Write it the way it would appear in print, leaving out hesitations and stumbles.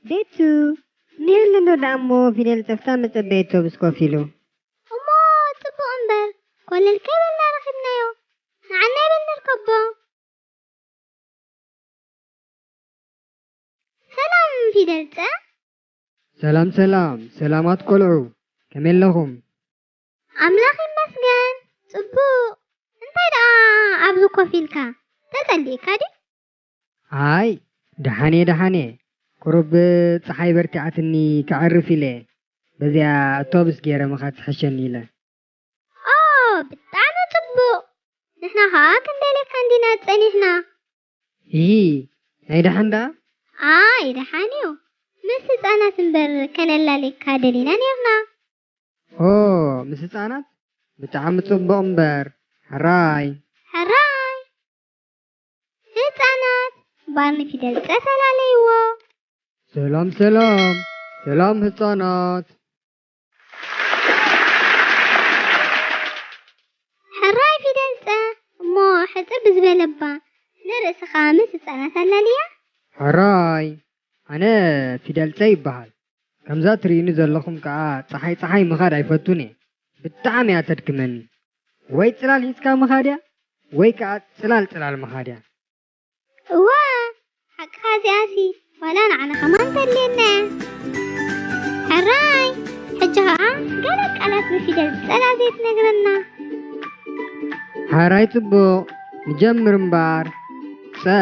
ቤቱ ንህልሎ ዳእሞ ፊደል ፀፍታ መፀበይቶ ብስኮፍ ኢሉ እሞ ጽቡቕ እምበር ኮለል ከይበልና ረኺብናዮ ንዓና ይበል ንርከቦ ሰላም ፊደል ፀ ሰላም ሰላም ሰላማት ቆልዑ ከመይ ኣለኹም ኣምላኽ ይመስገን ጽቡቕ እንታይ ደኣ ኣብዚ ኮፍ ኢልካ ተጸሊእካ ዲ ኣይ ደሓነ ቁሩብ ፀሓይ በርቲዓትኒ ክዓርፍ ኢለ በዚያ ኣውቶብስ ገይረ ምኻድ ትሕሸኒ ኢለ ብጣዕሚ ጽቡቕ ንሕና ኸኣ ክንደልየካ እንዲና ጸኒሕና ናይ ደሓን ደኣ ኣይ ደሓን እዩ ምስ ህፃናት እምበር ከነላልየካ ደሊና ነርና ምስ ህፃናት ብጣዕሚ ጽቡቕ እምበር ሕራይ ህፃናት ባርኒ ፊደል ፀ ተላለይዎ ሰላም ህፃናት ሕራይ ፊደል ፀ እሞ ሕፅር ብዝበለባ ንርእስኻ ምስ ህፃናት ኣላልያ ሕራይ ኣነ ፊደል ፀ ይበሃል ከምዛ ትርእዩኒ ዘለኹም ከዓ ፀሓይ ምኻድ ኣይፈቱን እየ ብጣዕሚ እያ ተድክመኒ ወይ ጽላል ሒዝካ ምኻድያ ወይ ከዓ ጽላል ምኻድያ እዋ ሓቅኻ እዚኣሲ ዋላ ንዓና ኸማን ተድልየና ሕራይ ሕጂ ከዓ ገለ ቃላት ብፊደል ፀላ ዘይትነግረና ሕራይ ጽቡቕ ንጀምር እምበር ፀ